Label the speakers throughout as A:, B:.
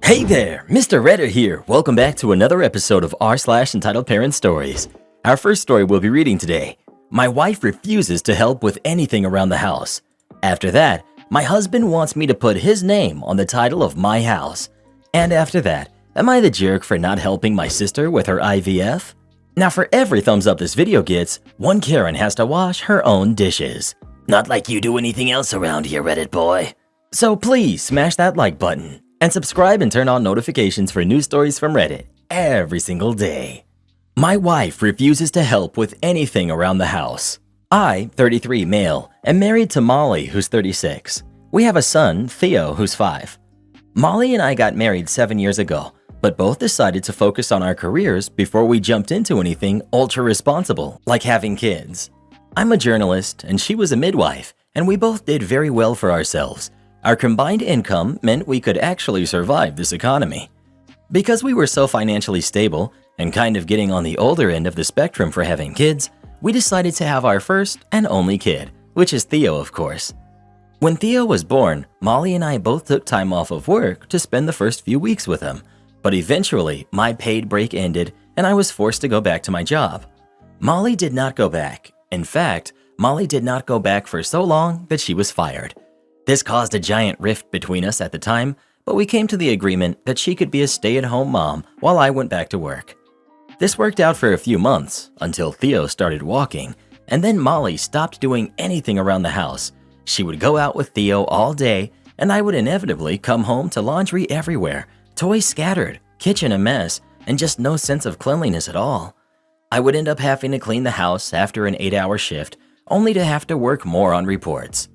A: Hey there, Mr. Redder here. Welcome back to another episode of r/entitled Parent Stories. Our first story we'll be reading today. My wife refuses to help with anything around the house. After that, my husband wants me to put his name on the title of my house. And after that, am I the jerk for not helping my sister with her IVF? Now for every thumbs up this video gets, one Karen has to wash her own dishes. Not like you do anything else around here, Reddit boy. So please smash that like button. And subscribe and turn on notifications for news stories from Reddit every single day. My wife refuses to help with anything around the house. I, 33 male, am married to Molly, who's 36. We have a son, Theo, who's 5. Molly and I got married 7 years ago, but both decided to focus on our careers before we jumped into anything ultra responsible, like having kids. I'm a journalist and she was a midwife, and we both did very well for ourselves. Our combined income meant we could actually survive this economy. Because we were so financially stable and kind of getting on the older end of the spectrum for having kids, we decided to have our first and only kid, which is Theo, of course. When Theo was born, Molly and I both took time off of work to spend the first few weeks with him, but eventually my paid break ended and I was forced to go back to my job. Molly did not go back. In fact, Molly did not go back for so long that she was fired. This caused a giant rift between us at the time, but we came to the agreement that she could be a stay-at-home mom while I went back to work. This worked out for a few months until Theo started walking, and then Molly stopped doing anything around the house. She would go out with Theo all day, and I would inevitably come home to laundry everywhere, toys scattered, kitchen a mess, and just no sense of cleanliness at all. I would end up having to clean the house after an 8-hour shift, only to have to work more on reports.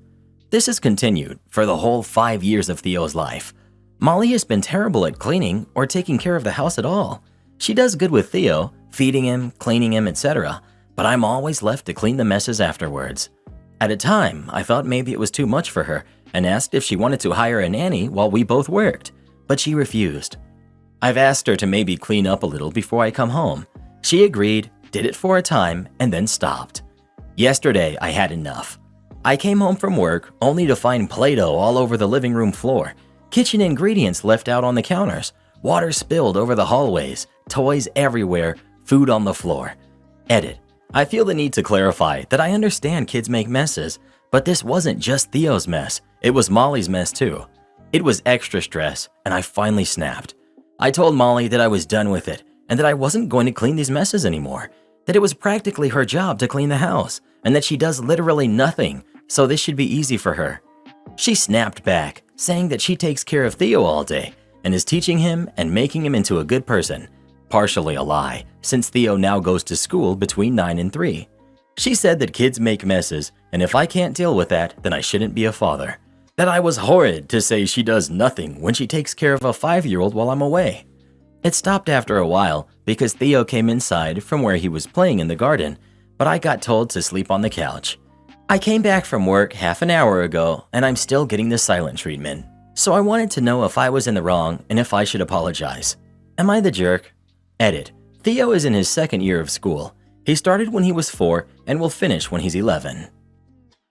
A: This has continued for the whole 5 years of Theo's life. Molly has been terrible at cleaning or taking care of the house at all. She does good with Theo, feeding him, cleaning him, etc., but I'm always left to clean the messes afterwards. At a time, I thought maybe it was too much for her and asked if she wanted to hire a nanny while we both worked, but she refused. I've asked her to maybe clean up a little before I come home. She agreed, did it for a time, and then stopped. Yesterday, I had enough. I came home from work only to find Play-Doh all over the living room floor, kitchen ingredients left out on the counters, water spilled over the hallways, toys everywhere, food on the floor. Edit. I feel the need to clarify that I understand kids make messes, but this wasn't just Theo's mess, it was Molly's mess too. It was extra stress, and I finally snapped. I told Molly that I was done with it, and that I wasn't going to clean these messes anymore, that it was practically her job to clean the house, and that she does literally nothing, so this should be easy for her. She snapped back, saying that she takes care of Theo all day and is teaching him and making him into a good person. Partially a lie, since Theo now goes to school between 9 and 3. She said that kids make messes, and if I can't deal with that, then I shouldn't be a father. That I was horrid to say she does nothing when she takes care of a 5-year-old while I'm away. It stopped after a while because Theo came inside from where he was playing in the garden, but I got told to sleep on the couch. I came back from work half an hour ago and I'm still getting the silent treatment. So I wanted to know if I was in the wrong and if I should apologize. Am I the jerk? Edit. Theo is in his 2nd year of school. He started when he was 4 and will finish when he's 11.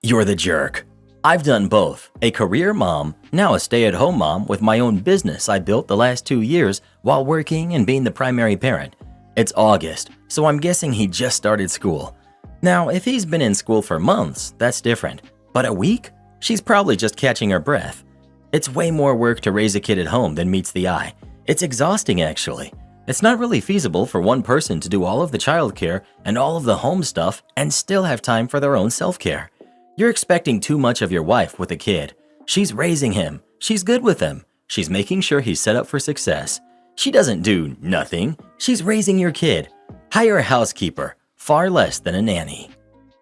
A: You're the jerk. I've done both, a career mom, now a stay-at-home mom with my own business I built the last 2 years while working and being the primary parent. It's August, so I'm guessing he just started school. Now, if he's been in school for months, that's different. But a week? She's probably just catching her breath. It's way more work to raise a kid at home than meets the eye. It's exhausting, actually. It's not really feasible for one person to do all of the childcare and all of the home stuff and still have time for their own self-care. You're expecting too much of your wife with a kid. She's raising him. She's good with him. She's making sure he's set up for success. She doesn't do nothing. She's raising your kid. Hire a housekeeper. Far less than a nanny.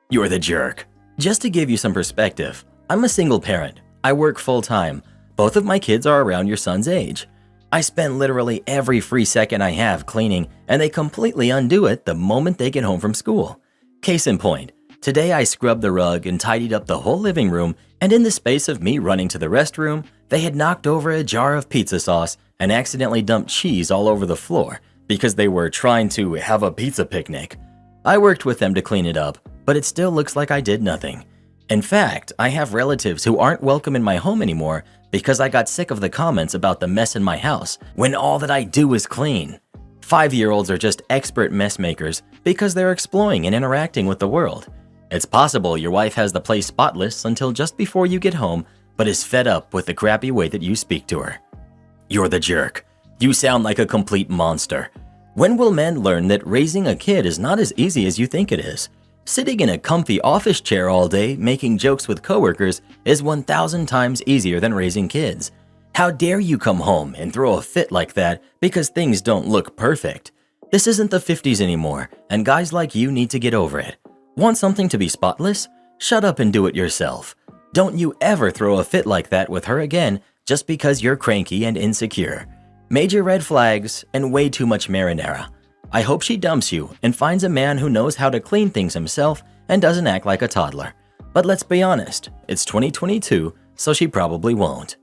A: You're the jerk. Just to give you some perspective, I'm a single parent. I work full-time. Both of my kids are around your son's age. I spend literally every free second I have cleaning, and they completely undo it the moment they get home from school. Case in point, today I scrubbed the rug and tidied up the whole living room, and in the space of me running to the restroom, they had knocked over a jar of pizza sauce and accidentally dumped cheese all over the floor because they were trying to have a pizza picnic. I worked with them to clean it up, but it still looks like I did nothing. In fact, I have relatives who aren't welcome in my home anymore because I got sick of the comments about the mess in my house when all that I do is clean. 5-year-olds are just expert mess makers because they're exploring and interacting with the world. It's possible your wife has the place spotless until just before you get home, but is fed up with the crappy way that you speak to her. You're the jerk. You sound like a complete monster. When will men learn that raising a kid is not as easy as you think it is? Sitting in a comfy office chair all day making jokes with coworkers is 1,000 times easier than raising kids. How dare you come home and throw a fit like that because things don't look perfect? This isn't the 50s anymore, and guys like you need to get over it. Want something to be spotless? Shut up and do it yourself. Don't you ever throw a fit like that with her again just because you're cranky and insecure. Major red flags and way too much marinara. I hope she dumps you and finds a man who knows how to clean things himself and doesn't act like a toddler. But let's be honest, it's 2022, so she probably won't.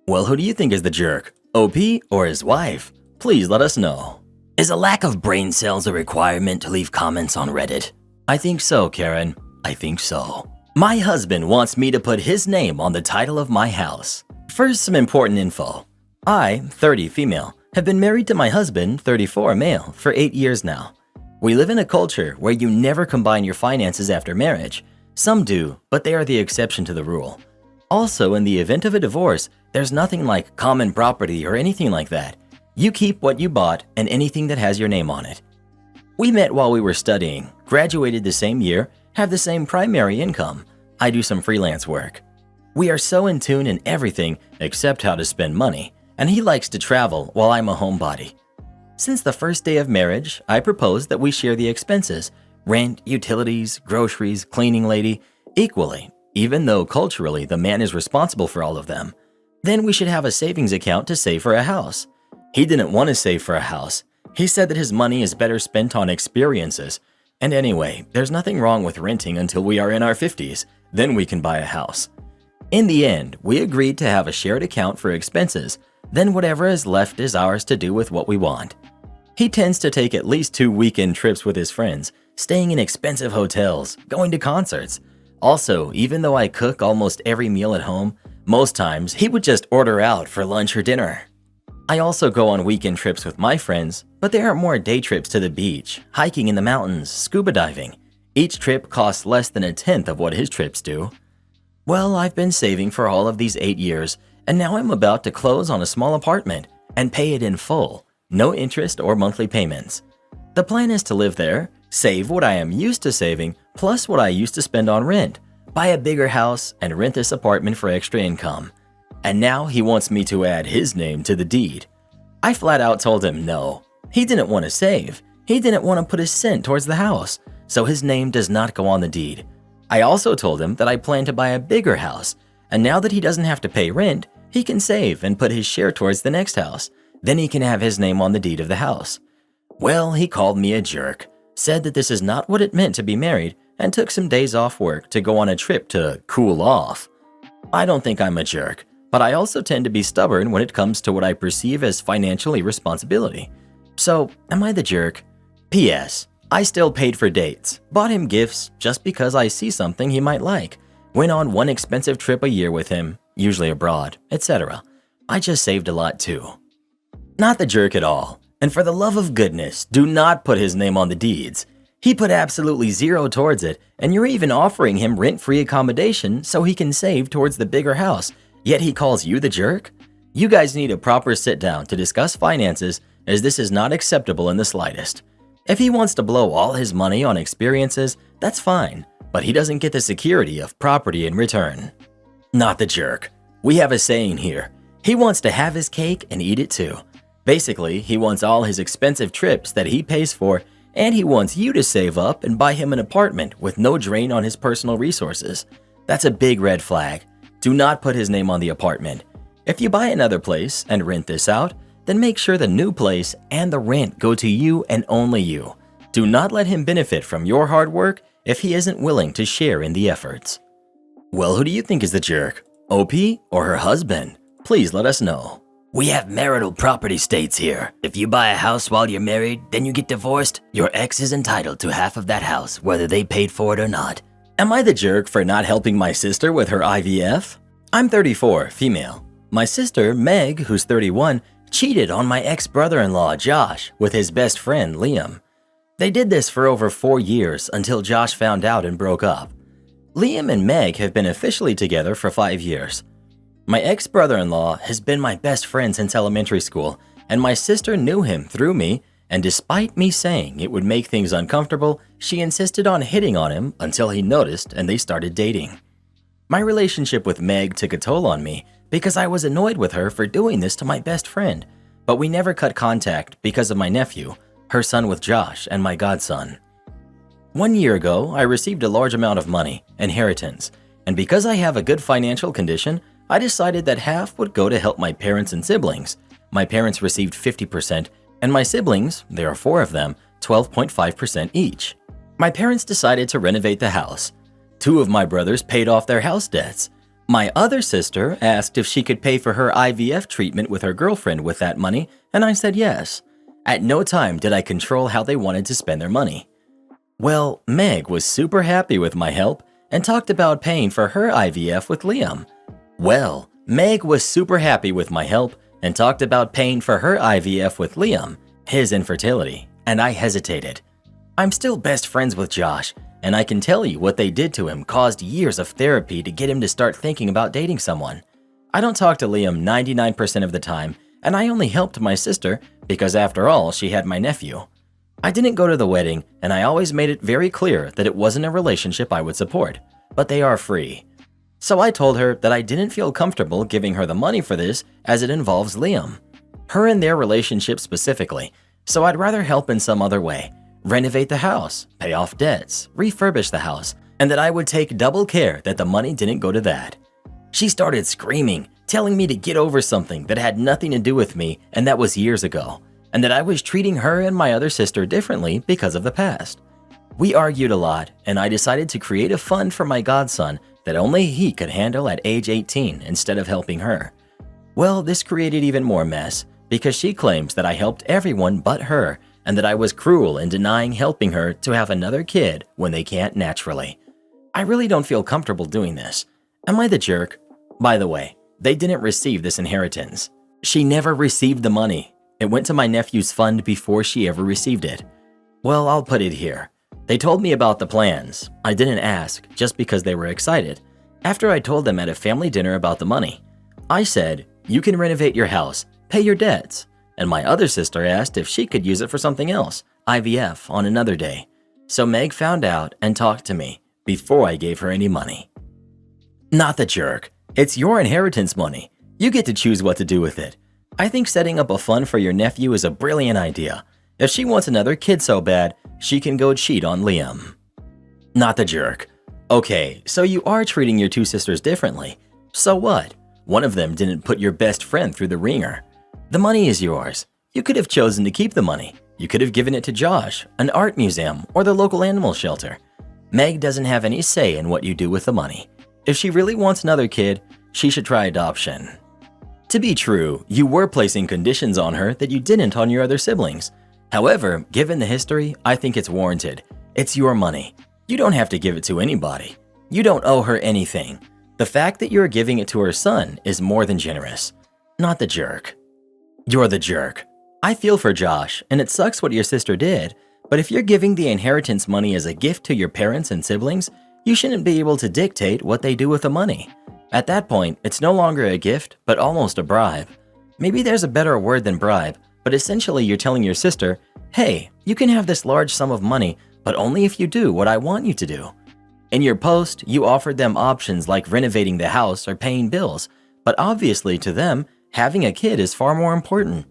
A: Well, who do you think is the jerk? OP or his wife? Please let us know. Is a lack of brain cells a requirement to leave comments on Reddit? I think so, Karen. I think so. My husband wants me to put his name on the title of my house. First, some important info. I, 30 female, have been married to my husband, 34 male, for 8 years now. We live in a culture where you never combine your finances after marriage. Some do, but they are the exception to the rule. Also, in the event of a divorce, there's nothing like common property or anything like that. You keep what you bought and anything that has your name on it. We met while we were studying, graduated the same year, have the same primary income. I do some freelance work. We are so in tune in everything except how to spend money, and he likes to travel while I'm a homebody. Since the first day of marriage, I proposed that we share the expenses, rent, utilities, groceries, cleaning lady, equally, even though culturally the man is responsible for all of them. Then we should have a savings account to save for a house. He didn't want to save for a house. He said that his money is better spent on experiences. And anyway, there's nothing wrong with renting until we are in our 50s, then we can buy a house. In the end, we agreed to have a shared account for expenses, then whatever is left is ours to do with what we want. He tends to take at least 2 weekend trips with his friends, staying in expensive hotels, going to concerts. Also, even though I cook almost every meal at home, most times he would just order out for lunch or dinner. I also go on weekend trips with my friends, but they are more day trips to the beach, hiking in the mountains, scuba diving. Each trip costs less than 1/10 of what his trips do. Well, I've been saving for all of these 8 years, and now I'm about to close on a small apartment and pay it in full, no interest or monthly payments. The plan is to live there, save what I am used to saving, plus what I used to spend on rent, buy a bigger house, and rent this apartment for extra income. And now he wants me to add his name to the deed. I flat out told him no. He didn't want to save. He didn't want to put a cent towards the house, so his name does not go on the deed. I also told him that I plan to buy a bigger house, and now that he doesn't have to pay rent, he can save and put his share towards the next house. Then he can have his name on the deed of the house. Well, he called me a jerk, said that this is not what it meant to be married, and took some days off work to go on a trip to cool off. I don't think I'm a jerk, but I also tend to be stubborn when it comes to what I perceive as financial irresponsibility. So, am I the jerk? P.S. I still paid for dates, bought him gifts just because I see something he might like, went on one expensive trip a year with him, usually abroad, etc. I just saved a lot too. Not the jerk at all, and for the love of goodness, do not put his name on the deeds. He put absolutely zero towards it, and you're even offering him rent-free accommodation so he can save towards the bigger house, yet he calls you the jerk? You guys need a proper sit-down to discuss finances, as this is not acceptable in the slightest. If he wants to blow all his money on experiences, that's fine, but he doesn't get the security of property in return. Not the jerk. We have a saying here. He wants to have his cake and eat it too. Basically, he wants all his expensive trips that he pays for, and he wants you to save up and buy him an apartment with no drain on his personal resources. That's a big red flag. Do not put his name on the apartment. If you buy another place and rent this out, then make sure the new place and the rent go to you and only you. Do not let him benefit from your hard work if he isn't willing to share in the efforts. Well, who do you think is the jerk? OP or her husband? Please let us know. We have marital property states here. If you buy a house while you're married, then you get divorced, your ex is entitled to half of that house, whether they paid for it or not. Am I the jerk for not helping my sister with her IVF? I'm 34, female. My sister, Meg, who's 31, cheated on my ex-brother-in-law, Josh, with his best friend, Liam. They did this for over 4 years until Josh found out and broke up. Liam and Meg have been officially together for 5 years. My ex-brother-in-law has been my best friend since elementary school, and my sister knew him through me, and despite me saying it would make things uncomfortable, she insisted on hitting on him until he noticed and they started dating. My relationship with Meg took a toll on me because I was annoyed with her for doing this to my best friend, but we never cut contact because of my nephew, her son with Josh, and my godson. 1 year ago, I received a large amount of money, inheritance, and because I have a good financial condition, I decided that half would go to help my parents and siblings. My parents received 50%, and my siblings, there are 4 of them, 12.5% each. My parents decided to renovate the house. 2 of my brothers paid off their house debts. My other sister asked if she could pay for her IVF treatment with her girlfriend with that money, and I said yes. At no time did I control how they wanted to spend their money. Well, Meg was super happy with my help and talked about paying for her IVF with Liam. Well, Meg was super happy with my help and talked about paying for her IVF with Liam, his infertility, and I hesitated. I'm still best friends with Josh, and I can tell you what they did to him caused years of therapy to get him to start thinking about dating someone. I don't talk to Liam 99% of the time, and I only helped my sister because after all, she had my nephew. I didn't go to the wedding, and I always made it very clear that it wasn't a relationship I would support, but they are free. So I told her that I didn't feel comfortable giving her the money for this as it involves Liam, her and their relationship specifically, so I'd rather help in some other way, renovate the house, pay off debts, refurbish the house, and that I would take double care that the money didn't go to that. She started screaming, telling me to get over something that had nothing to do with me and that was years ago, and that I was treating her and my other sister differently because of the past. We argued a lot, and I decided to create a fund for my godson that only he could handle at age 18 instead of helping her. Well, this created even more mess because she claims that I helped everyone but her and that I was cruel in denying helping her to have another kid when they can't naturally. I really don't feel comfortable doing this. Am I the jerk? By the way, they didn't receive this inheritance. She never received the money. It went to my nephew's fund before she ever received it. Well, I'll put it here. They told me about the plans. I didn't ask, just because they were excited. After I told them at a family dinner about the money, I said, you can renovate your house, pay your debts. And my other sister asked if she could use it for something else, IVF, on another day. So Meg found out and talked to me before I gave her any money. Not the jerk. It's your inheritance money. You get to choose what to do with it. I think setting up a fund for your nephew is a brilliant idea. If she wants another kid so bad, she can go cheat on Liam. Not the jerk. Okay, so you are treating your 2 sisters differently. So what? One of them didn't put your best friend through the ringer. The money is yours. You could have chosen to keep the money. You could have given it to Josh, an art museum, or the local animal shelter. Meg doesn't have any say in what you do with the money. If she really wants another kid, she should try adoption. To be true, you were placing conditions on her that you didn't on your other siblings. However, given the history, I think it's warranted. It's your money. You don't have to give it to anybody. You don't owe her anything. The fact that you're giving it to her son is more than generous. Not the jerk. You're the jerk. I feel for Josh, and it sucks what your sister did, but if you're giving the inheritance money as a gift to your parents and siblings, you shouldn't be able to dictate what they do with the money. At that point, it's no longer a gift, but almost a bribe. Maybe there's a better word than bribe, but essentially you're telling your sister, hey, you can have this large sum of money, but only if you do what I want you to do. In your post, you offered them options like renovating the house or paying bills, but obviously to them, having a kid is far more important.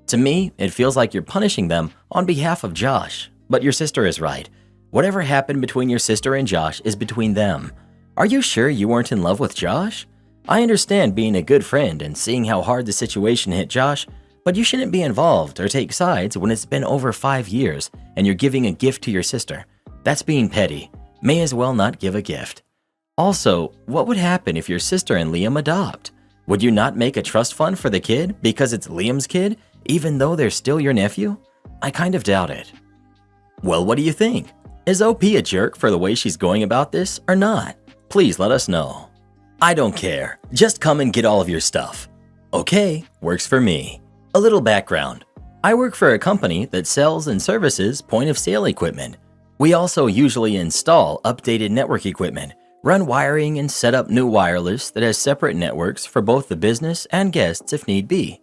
A: To me, it feels like you're punishing them on behalf of Josh, but your sister is right. Whatever happened between your sister and Josh is between them. Are you sure you weren't in love with Josh? I understand being a good friend and seeing how hard the situation hit Josh, but you shouldn't be involved or take sides when it's been over 5 years and you're giving a gift to your sister. That's being petty. May as well not give a gift. Also, what would happen if your sister and Liam adopt? Would you not make a trust fund for the kid because it's Liam's kid, even though they're still your nephew? I kind of doubt it. Well, what do you think? Is OP a jerk for the way she's going about this or not? Please let us know. I don't care. Just come and get all of your stuff. Okay, works for me. A little background. I work for a company that sells and services point-of-sale equipment. We also usually install updated network equipment, run wiring, and set up new wireless that has separate networks for both the business and guests if need be.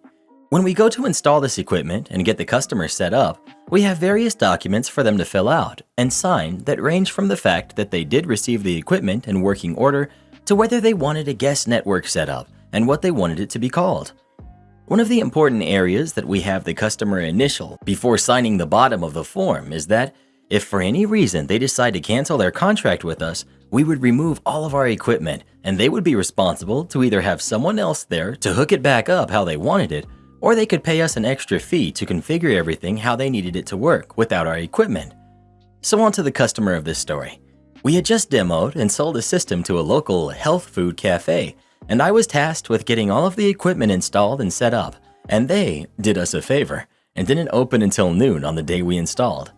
A: When we go to install this equipment and get the customer set up, we have various documents for them to fill out and sign that range from the fact that they did receive the equipment in working order to whether they wanted a guest network set up and what they wanted it to be called. One of the important areas that we have the customer initial before signing the bottom of the form is that if for any reason they decide to cancel their contract with us, we would remove all of our equipment and they would be responsible to either have someone else there to hook it back up how they wanted it, or they could pay us an extra fee to configure everything how they needed it to work without our equipment. So on to the customer of this story. We had just demoed and sold a system to a local health food cafe, and I was tasked with getting all of the equipment installed and set up, and they did us a favor and didn't open until noon on the day we installed.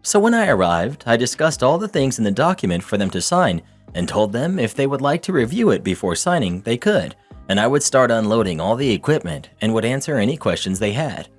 A: So when I arrived, I discussed all the things in the document for them to sign and told them if they would like to review it before signing, they could, and I would start unloading all the equipment and would answer any questions they had.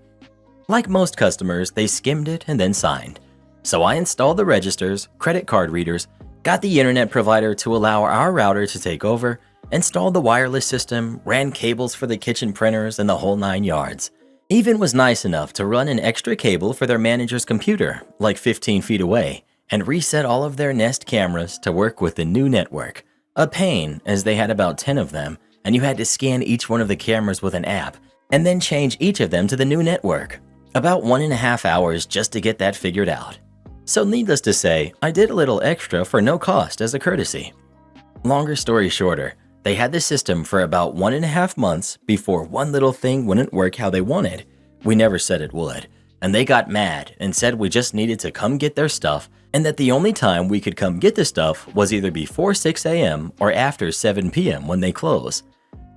A: Like most customers, they skimmed it and then signed. So I installed the registers, credit card readers, got the internet provider to allow our router to take over, installed the wireless system, ran cables for the kitchen printers and the whole 9 yards. Even was nice enough to run an extra cable for their manager's computer, like 15 feet away, and reset all of their Nest cameras to work with the new network. A pain, as they had about 10 of them, and you had to scan each one of the cameras with an app, and then change each of them to the new network. About 1.5 hours just to get that figured out. So needless to say, I did a little extra for no cost as a courtesy. Longer story shorter, they had the system for about 1.5 months before one little thing wouldn't work how they wanted. We never said it would, and they got mad and said we just needed to come get their stuff and that the only time we could come get the stuff was either before 6 a.m. or after 7 p.m. when they close.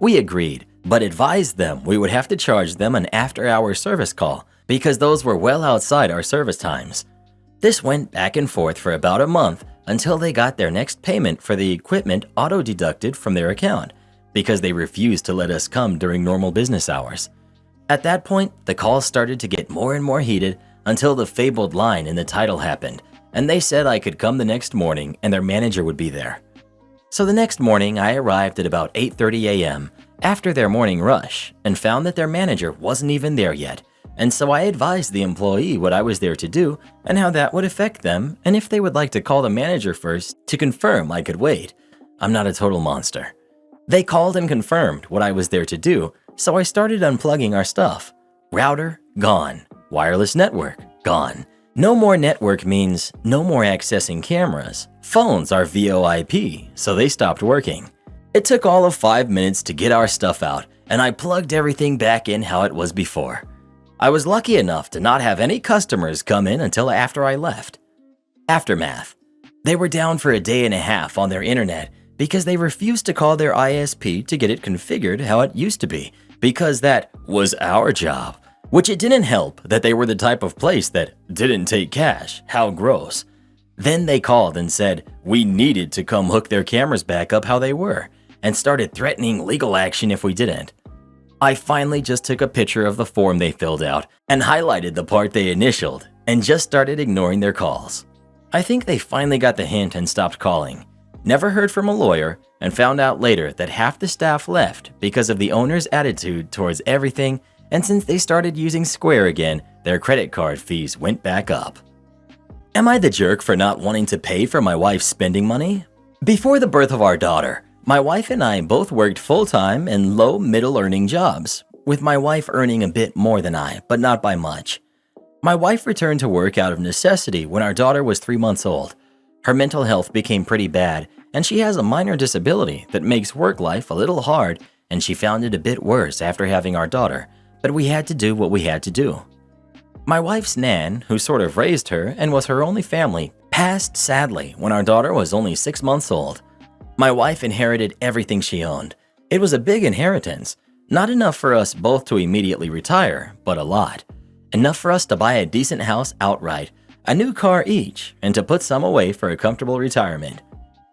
A: We agreed, but advised them we would have to charge them an after-hour service call because those were well outside our service times. This went back and forth for about a month until they got their next payment for the equipment auto-deducted from their account because they refused to let us come during normal business hours. At that point, the calls started to get more and more heated until the fabled line in the title happened, and they said I could come the next morning and their manager would be there. So the next morning, I arrived at about 8:30 a.m. after their morning rush and found that their manager wasn't even there yet. And so I advised the employee what I was there to do and how that would affect them and if they would like to call the manager first to confirm I could wait. I'm not a total monster. They called and confirmed what I was there to do, so I started unplugging our stuff. Router, gone. Wireless network, gone. No more network means no more accessing cameras. Phones are VoIP, so they stopped working. It took all of 5 minutes to get our stuff out, and I plugged everything back in how it was before. I was lucky enough to not have any customers come in until after I left. Aftermath. They were down for a day and a half on their internet because they refused to call their ISP to get it configured how it used to be because that was our job, which it didn't help that they were the type of place that didn't take cash. How gross. Then they called and said we needed to come hook their cameras back up how they were and started threatening legal action if we didn't. I finally just took a picture of the form they filled out and highlighted the part they initialed and just started ignoring their calls. I think they finally got the hint and stopped calling. Never heard from a lawyer and found out later that half the staff left because of the owner's attitude towards everything, and since they started using Square again, their credit card fees went back up. Am I the jerk for not wanting to pay for my wife's spending money? Before the birth of our daughter, my wife and I both worked full-time and low-middle earning jobs, with my wife earning a bit more than I, but not by much. My wife returned to work out of necessity when our daughter was 3 months old. Her mental health became pretty bad, and she has a minor disability that makes work life a little hard, and she found it a bit worse after having our daughter, but we had to do what we had to do. My wife's nan, who sort of raised her and was her only family, passed sadly when our daughter was only 6 months old. My wife inherited everything she owned. It was a big inheritance, not enough for us both to immediately retire, but a lot. Enough for us to buy a decent house outright, a new car each, and to put some away for a comfortable retirement.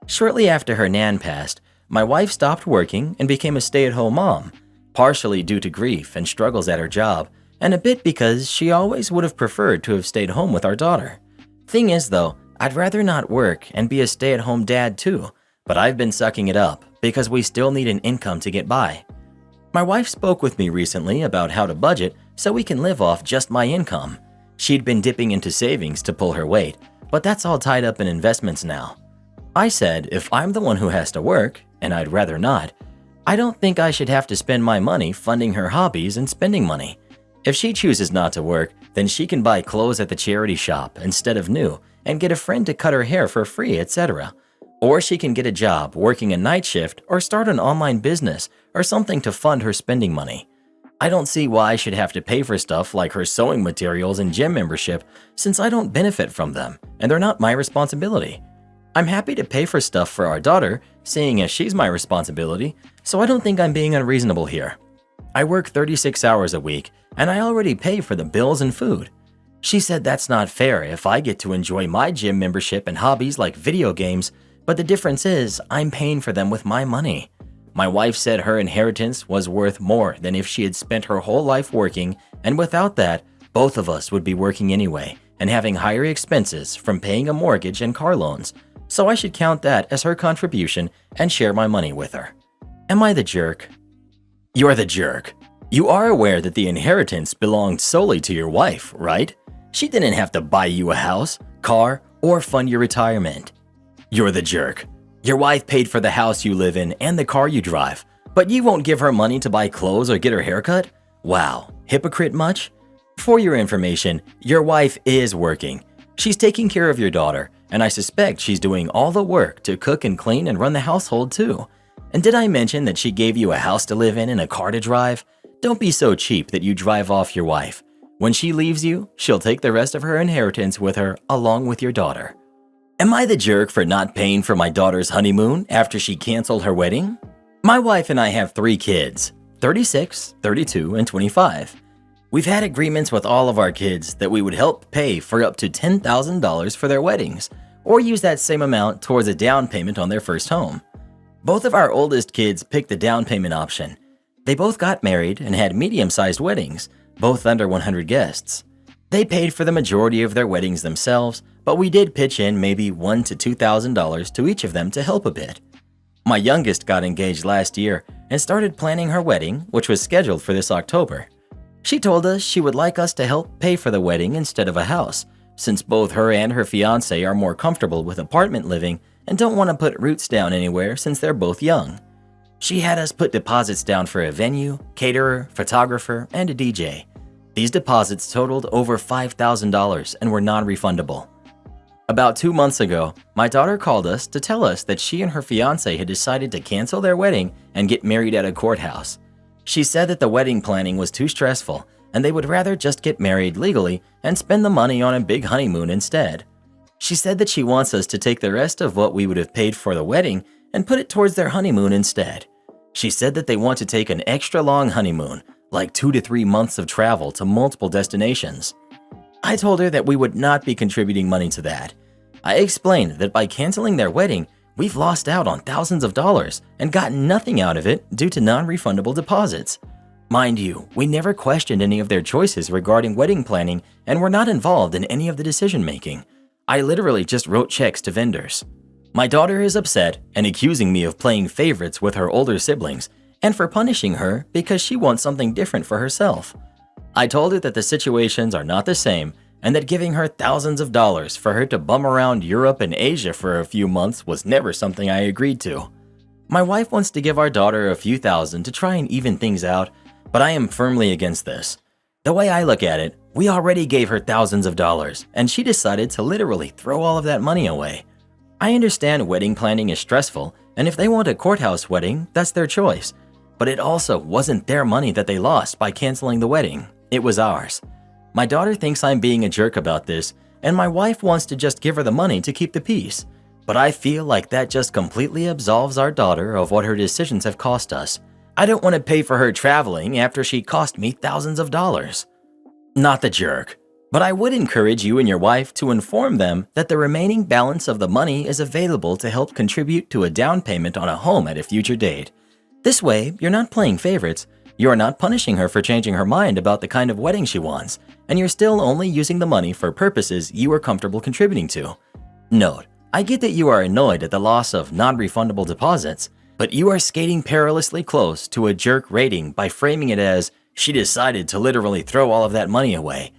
A: Shortly after her nan passed, my wife stopped working and became a stay-at-home mom. partially due to grief and struggles at her job, and a bit because she always would have preferred to have stayed home with our daughter. Thing is though, I'd rather not work and be a stay-at-home dad too, but I've been sucking it up because we still need an income to get by. My wife spoke with me recently about how to budget so we can live off just my income. She'd been dipping into savings to pull her weight, but that's all tied up in investments now. I said if I'm the one who has to work, and I'd rather not, I don't think I should have to spend my money funding her hobbies and spending money. If she chooses not to work, then she can buy clothes at the charity shop instead of new and get a friend to cut her hair for free, etc. Or she can get a job working a night shift or start an online business or something to fund her spending money. I don't see why I should have to pay for stuff like her sewing materials and gym membership since I don't benefit from them and they're not my responsibility. I'm happy to pay for stuff for our daughter, seeing as she's my responsibility, so I don't think I'm being unreasonable here. I work 36 hours a week and I already pay for the bills and food. She said that's not fair if I get to enjoy my gym membership and hobbies like video games, but the difference is I'm paying for them with my money. My wife said her inheritance was worth more than if she had spent her whole life working, and without that, both of us would be working anyway and having higher expenses from paying a mortgage and car loans, so I should count that as her contribution and share my money with her. Am I the jerk? You're the jerk. You are aware that the inheritance belonged solely to your wife, right? She didn't have to buy you a house, car, or fund your retirement. You're the jerk. Your wife paid for the house you live in and the car you drive, but you won't give her money to buy clothes or get her haircut? Wow, hypocrite much? For your information, your wife is working. She's taking care of your daughter, and I suspect she's doing all the work to cook and clean and run the household too. And did I mention that she gave you a house to live in and a car to drive? Don't be so cheap that you drive off your wife. When she leaves you, she'll take the rest of her inheritance with her along with your daughter. Am I the jerk for not paying for my daughter's honeymoon after she canceled her wedding? My wife and I have 3 kids, 36, 32, and 25. We've had agreements with all of our kids that we would help pay for up to $10,000 for their weddings, or use that same amount towards a down payment on their first home. Both of our oldest kids picked the down payment option. They both got married and had medium-sized weddings, both under 100 guests. They paid for the majority of their weddings themselves, but we did pitch in maybe $1,000 to $2,000 to each of them to help a bit. My youngest got engaged last year and started planning her wedding, which was scheduled for this October. She told us she would like us to help pay for the wedding instead of a house, since both her and her fiancé are more comfortable with apartment living and don't want to put roots down anywhere since they're both young. She had us put deposits down for a venue, caterer, photographer, and a DJ. These deposits totaled over $5,000 and were non-refundable. About 2 months ago, my daughter called us to tell us that she and her fiancé had decided to cancel their wedding and get married at a courthouse. She said that the wedding planning was too stressful and they would rather just get married legally and spend the money on a big honeymoon instead. She said that she wants us to take the rest of what we would have paid for the wedding and put it towards their honeymoon instead. She said that they want to take an extra long honeymoon, like 2 to 3 months of travel to multiple destinations. I told her that we would not be contributing money to that. I explained that by canceling their wedding, we've lost out on thousands of dollars and gotten nothing out of it due to non-refundable deposits. Mind you, we never questioned any of their choices regarding wedding planning and were not involved in any of the decision-making. I literally just wrote checks to vendors. My daughter is upset and accusing me of playing favorites with her older siblings and for punishing her because she wants something different for herself. I told her that the situations are not the same and that giving her thousands of dollars for her to bum around Europe and Asia for a few months was never something I agreed to. My wife wants to give our daughter a few thousand to try and even things out, but I am firmly against this. The way I look at it, we already gave her thousands of dollars and she decided to literally throw all of that money away. I understand wedding planning is stressful, and if they want a courthouse wedding, that's their choice. But it also wasn't their money that they lost by canceling the wedding. It was ours. My daughter thinks I'm being a jerk about this, and my wife wants to just give her the money to keep the peace. But I feel like that just completely absolves our daughter of what her decisions have cost us. I don't want to pay for her traveling after she cost me thousands of dollars. Not the jerk. But I would encourage you and your wife to inform them that the remaining balance of the money is available to help contribute to a down payment on a home at a future date. This way, you're not playing favorites, You are not punishing her for changing her mind about the kind of wedding she wants, and you're still only using the money for purposes you are comfortable contributing to. Note, I get that you are annoyed at the loss of non-refundable deposits, but you are skating perilously close to a jerk rating by framing it as, she decided to literally throw all of that money away.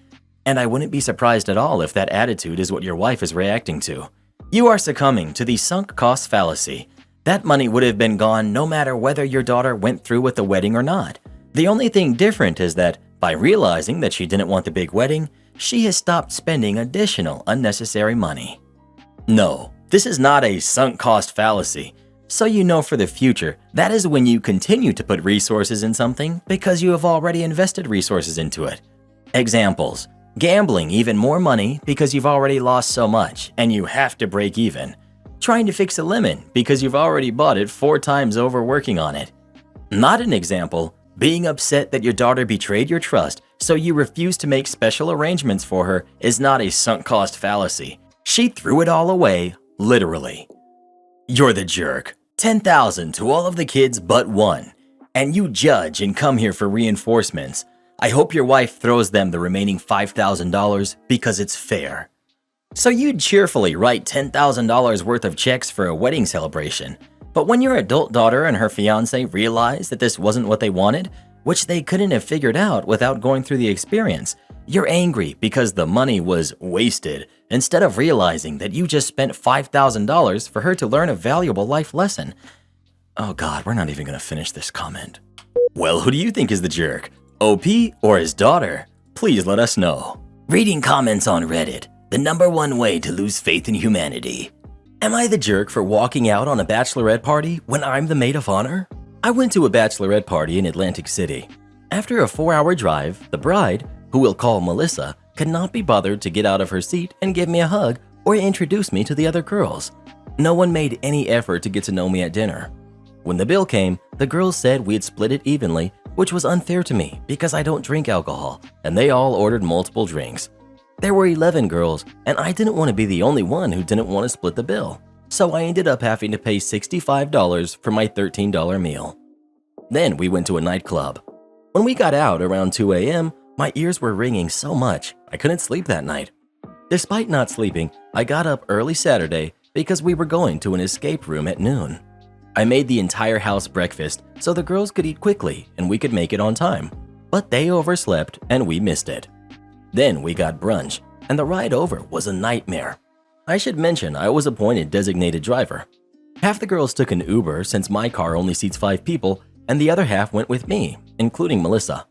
A: And I wouldn't be surprised at all if that attitude is what your wife is reacting to. You are succumbing to the sunk cost fallacy. That money would have been gone no matter whether your daughter went through with the wedding or not. The only thing different is that, by realizing that she didn't want the big wedding, she has stopped spending additional unnecessary money. No, this is not a sunk cost fallacy. So you know for the future, that is when you continue to put resources in something because you have already invested resources into it. Examples: gambling even more money because you've already lost so much and you have to break even. Trying to fix a lemon because you've already bought it 4 times over working on it. Not an example: being upset that your daughter betrayed your trust so you refuse to make special arrangements for her is not a sunk cost fallacy. She threw it all away, literally. You're the jerk. $10,000 to all of the kids but one. And you judge and come here for reinforcements. I hope your wife throws them the remaining $5,000 because it's fair. So you'd cheerfully write $10,000 worth of checks for a wedding celebration. But when your adult daughter and her fiance realize that this wasn't what they wanted, which they couldn't have figured out without going through the experience, you're angry because the money was wasted instead of realizing that you just spent $5,000 for her to learn a valuable life lesson. Oh God, we're not even gonna finish this comment. Well, who do you think is the jerk? OP or his daughter? Please let us know. Reading comments on Reddit, the #1 way to lose faith in humanity. Am I the jerk for walking out on a bachelorette party when I'm the maid of honor? I went to a bachelorette party in Atlantic City. After a 4-hour drive, the bride, who we'll call Melissa, could not be bothered to get out of her seat and give me a hug or introduce me to the other girls. No one made any effort to get to know me at dinner. When the bill came, the girls said we'd split it evenly, which was unfair to me because I don't drink alcohol, and they all ordered multiple drinks. There were 11 girls, and I didn't want to be the only one who didn't want to split the bill, so I ended up having to pay $65 for my $13 meal. Then we went to a nightclub. When we got out around 2 a.m., my ears were ringing so much I couldn't sleep that night. Despite not sleeping, I got up early Saturday because we were going to an escape room at noon. I made the entire house breakfast so the girls could eat quickly and we could make it on time, but they overslept and we missed it. Then we got brunch, and the ride over was a nightmare. I should mention I was appointed designated driver. Half the girls took an Uber since my car only seats 5 people, and the other half went with me, including Melissa.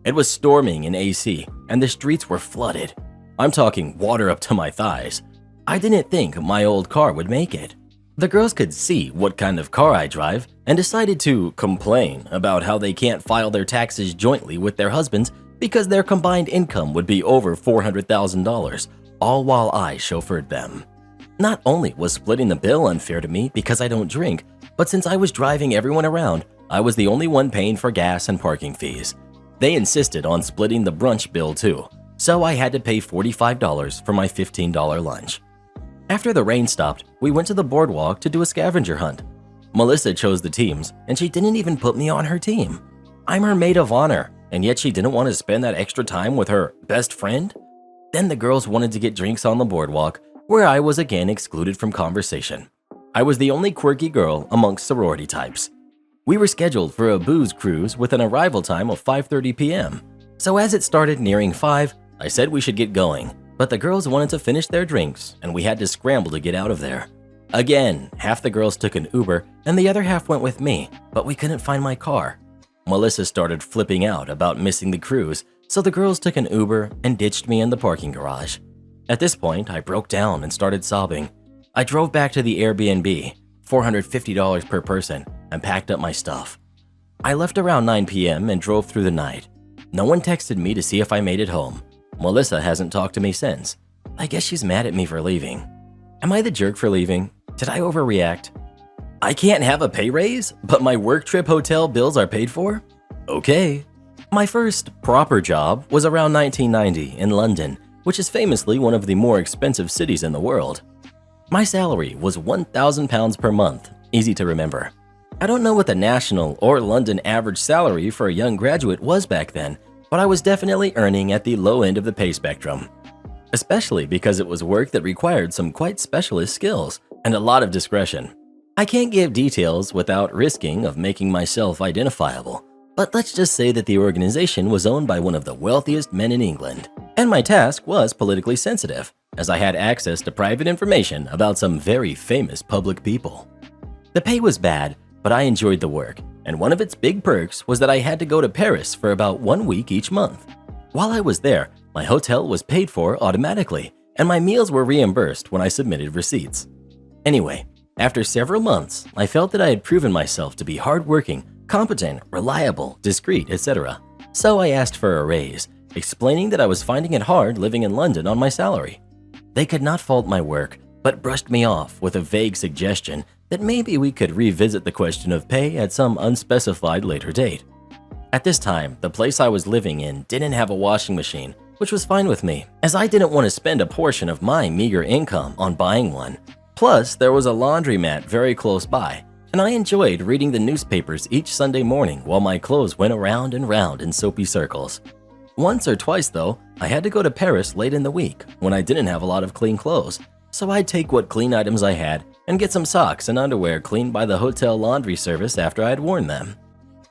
A: It was storming in AC, and the streets were flooded. I'm talking water up to my thighs. I didn't think my old car would make it. The girls could see what kind of car I drive and decided to complain about how they can't file their taxes jointly with their husbands because their combined income would be over $400,000, all while I chauffeured them. Not only was splitting the bill unfair to me because I don't drink, but since I was driving everyone around, I was the only one paying for gas and parking fees. They insisted on splitting the brunch bill too, so I had to pay $45 for my $15 lunch. After the rain stopped, we went to the boardwalk to do a scavenger hunt. Melissa chose the teams, and she didn't even put me on her team. I'm her maid of honor, and yet she didn't want to spend that extra time with her best friend? Then the girls wanted to get drinks on the boardwalk, where I was again excluded from conversation. I was the only quirky girl amongst sorority types. We were scheduled for a booze cruise with an arrival time of 5:30 p.m. So as it started nearing 5, I said we should get going, but the girls wanted to finish their drinks and we had to scramble to get out of there. Again, half the girls took an Uber and the other half went with me, but we couldn't find my car. Melissa started flipping out about missing the cruise, so the girls took an Uber and ditched me in the parking garage. At this point, I broke down and started sobbing. I drove back to the Airbnb, $450 per person, and packed up my stuff. I left around 9 p.m. and drove through the night. No one texted me to see if I made it home. Melissa hasn't talked to me since. I guess she's mad at me for leaving. Am I the jerk for leaving? Did I overreact? I can't have a pay raise, but my work trip hotel bills are paid for? Okay. My first proper job was around 1990 in London, which is famously one of the more expensive cities in the world. My salary was £1,000 per month, easy to remember. I don't know what the national or London average salary for a young graduate was back then, but I was definitely earning at the low end of the pay spectrum, especially because it was work that required some quite specialist skills and a lot of discretion. I can't give details without risking of making myself identifiable, but let's just say that the organization was owned by one of the wealthiest men in England, and my task was politically sensitive, as I had access to private information about some very famous public people. The pay was bad, but I enjoyed the work, and one of its big perks was that I had to go to Paris for about 1 week each month. While I was there, my hotel was paid for automatically, and my meals were reimbursed when I submitted receipts. Anyway, after several months, I felt that I had proven myself to be hardworking, competent, reliable, discreet, etc. So I asked for a raise, explaining that I was finding it hard living in London on my salary. They could not fault my work, but brushed me off with a vague suggestion that maybe we could revisit the question of pay at some unspecified later date. At this time, the place I was living in didn't have a washing machine, which was fine with me, as I didn't want to spend a portion of my meager income on buying one. Plus, there was a laundromat very close by, and I enjoyed reading the newspapers each Sunday morning while my clothes went around and round in soapy circles. Once or twice, though, I had to go to Paris late in the week when I didn't have a lot of clean clothes, so I'd take what clean items I had and get some socks and underwear cleaned by the hotel laundry service after I'd worn them.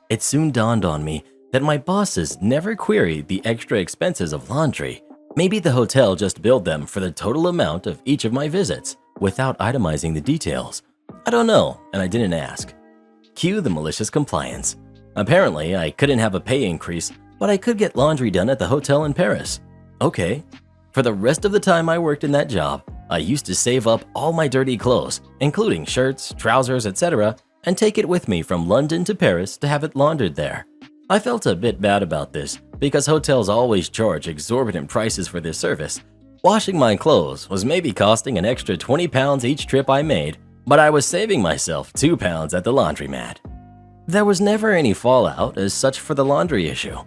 A: It soon dawned on me that my bosses never queried the extra expenses of laundry. Maybe the hotel just billed them for the total amount of each of my visits, without itemizing the details. I don't know, and I didn't ask. Cue the malicious compliance. Apparently, I couldn't have a pay increase, but I could get laundry done at the hotel in Paris. Okay. For the rest of the time I worked in that job, I used to save up all my dirty clothes, including shirts, trousers, etc., and take it with me from London to Paris to have it laundered there. I felt a bit bad about this because hotels always charge exorbitant prices for this service. Washing my clothes was maybe costing an extra 20 pounds each trip I made, but I was saving myself 2 pounds at the laundromat. There was never any fallout as such for the laundry issue.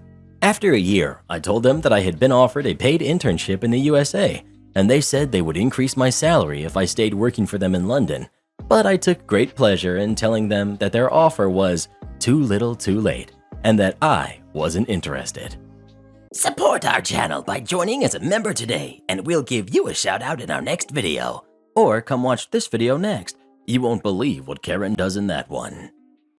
A: After a year, I told them that I had been offered a paid internship in the USA, and they said they would increase my salary if I stayed working for them in London. But I took great pleasure in telling them that their offer was too little too late, and that I wasn't interested. Support our channel by joining as a member today, and we'll give you a shout out in our next video. Or come watch this video next. You won't believe what Karen does in that one.